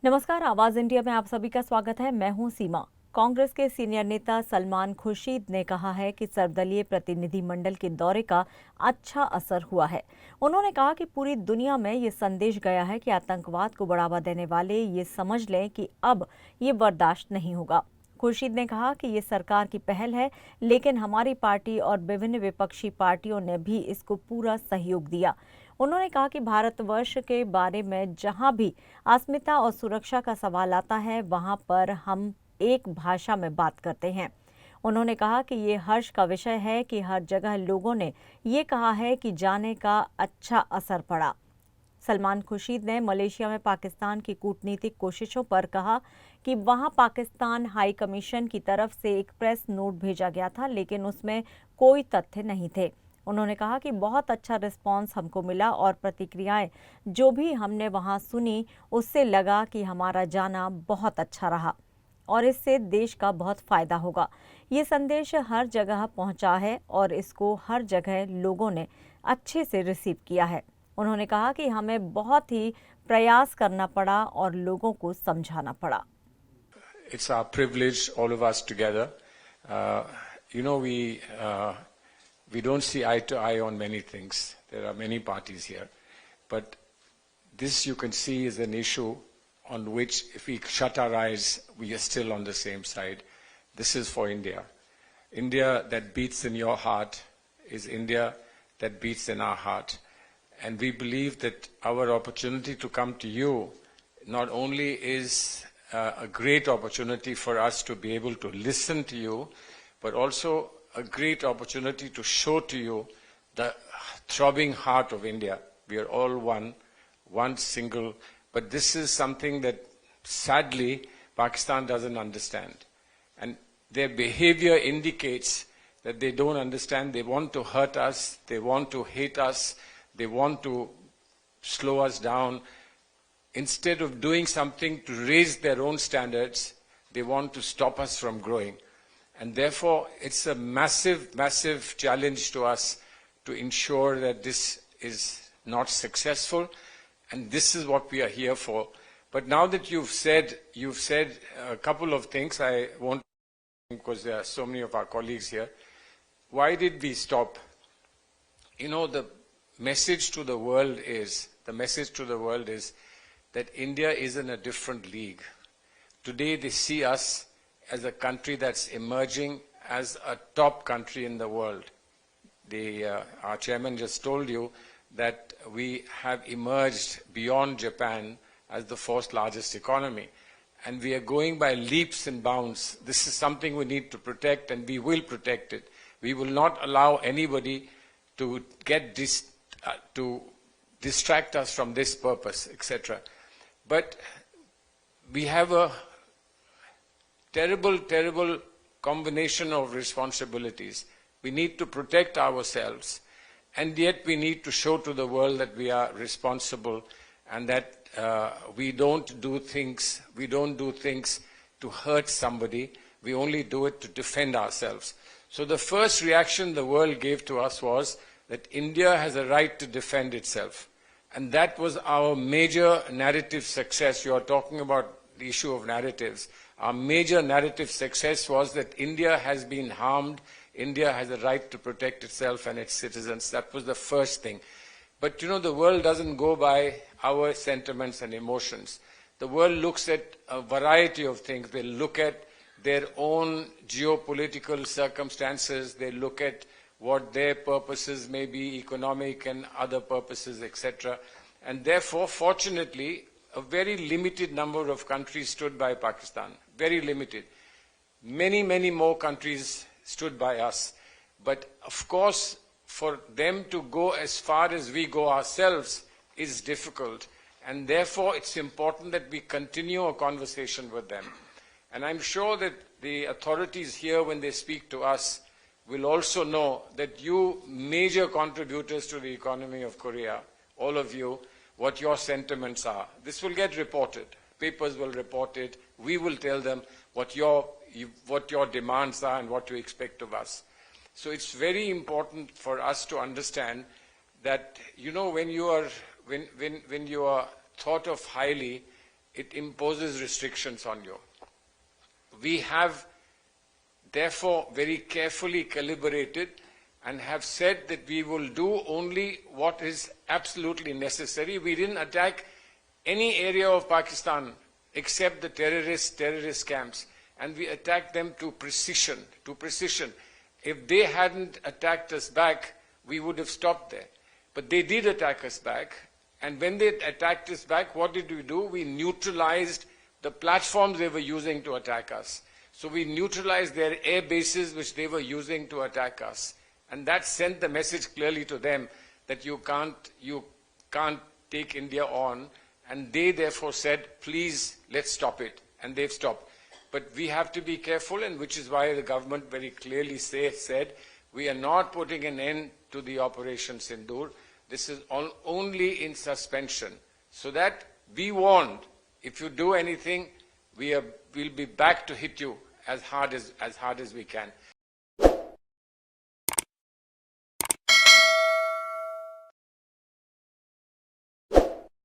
नमस्कार, आवाज इंडिया में आप सभी का स्वागत है। मैं हूं सीमा। कांग्रेस के सीनियर नेता सलमान खुर्शीद ने कहा है कि सर्वदलीय प्रतिनिधिमंडल के दौरे का अच्छा असर हुआ है। उन्होंने कहा कि पूरी दुनिया में ये संदेश गया है कि आतंकवाद को बढ़ावा देने वाले ये समझ लें कि अब ये बर्दाश्त नहीं होगा। खुर्शीद ने कहा कि ये सरकार की पहल है, लेकिन हमारी पार्टी और विभिन्न विपक्षी पार्टियों ने भी इसको पूरा सहयोग दिया। उन्होंने कहा कि भारतवर्ष के बारे में जहां भी अस्मिता और सुरक्षा का सवाल आता है, वहां पर हम एक भाषा में बात करते हैं। उन्होंने कहा कि ये हर्ष का विषय है कि हर जगह लोगों ने ये कहा है कि जाने का अच्छा असर पड़ा। सलमान खुर्शीद ने मलेशिया में पाकिस्तान की कूटनीतिक कोशिशों पर कहा कि वहां पाकिस्तान हाई कमीशन की तरफ से एक प्रेस नोट भेजा गया था, लेकिन उसमें कोई तथ्य नहीं थे। उन्होंने कहा कि बहुत अच्छा रिस्पांस हमको मिला और प्रतिक्रियाएं जो भी हमने वहां सुनी, उससे लगा कि हमारा जाना बहुत अच्छा रहा और इससे देश का बहुत फायदा होगा। ये संदेश हर जगह पहुंचा है और इसको हर जगह लोगों ने अच्छे से रिसीव किया है। उन्होंने कहा कि हमें बहुत ही प्रयास करना पड़ा और लोगों को समझाना पड़ा। It's our privilege, all of us together. We don't see eye to eye on many things. There are many parties here. But this you can see is an issue on which if we shut our eyes, we are still on the same side. This is for India. India that beats in your heart is India that beats in our heart. And we believe that our opportunity to come to you not only is a great opportunity for us to be able to listen to you, but also a great opportunity to show to you the throbbing heart of India. We are all one single, but this is something that sadly Pakistan doesn't understand. And their behavior indicates that they don't understand. They want to hurt us, they want to hate us, they want to slow us down. Instead of doing something to raise their own standards, they want to stop us from growing. And therefore, it's a massive, massive challenge to us to ensure that this is not successful. And this is what we are here for. But now that you've said a couple of things, I won't, because there are so many of our colleagues here. Why did we stop? You know, the message to the world is that India is in a different league. Today they see us as a country that's emerging as a top country in the world. Our chairman just told you that we have emerged beyond Japan as the fourth largest economy. And we are going by leaps and bounds. This is something we need to protect, and we will protect it. We will not allow anybody to to distract us from this purpose, etc. But we have a terrible, terrible combination of responsibilities. We need to protect ourselves, and yet we need to show to the world that we are responsible and that we don't do things to hurt somebody. We only do it to defend ourselves. So the first reaction the world gave to us was that India has a right to defend itself. And that was our major narrative success. You are talking about the issue of narratives. Our major narrative success was that India has been harmed. India has a right to protect itself and its citizens. That was the first thing. But you know, the world doesn't go by our sentiments and emotions. The world looks at a variety of things. They look at their own geopolitical circumstances. They look at what their purposes may be, economic and other purposes, etc. And therefore, fortunately, a very limited number of countries stood by Pakistan, very limited. Many, many more countries stood by us. But of course, for them to go as far as we go ourselves is difficult. And therefore, it's important that we continue a conversation with them. And I'm sure that the authorities here, when they speak to us, will also know that you, major contributors to the economy of Korea, all of you, what your sentiments are. This will get reported. Papers will report it. We will tell them what your demands are and what you expect of us. So it's very important for us to understand that, you know, when you are thought of highly, it imposes restrictions on you. We have therefore very carefully calibrated and have said that we will do only what is absolutely necessary. We didn't attack any area of Pakistan except the terrorist camps, and we attacked them to precision. If they hadn't attacked us back, we would have stopped there. But they did attack us back, and when they attacked us back, what did we do? We neutralized the platforms they were using to attack us. So we neutralized their air bases which they were using to attack us. And that sent the message clearly to them that you can't take India on. And they therefore said, please, let's stop it. And they've stopped. But we have to be careful, and which is why the government very clearly said, we are not putting an end to the Operation Sindoor. This is only in suspension. So that we warned, if you do anything, we'll be back to hit you as hard as we can.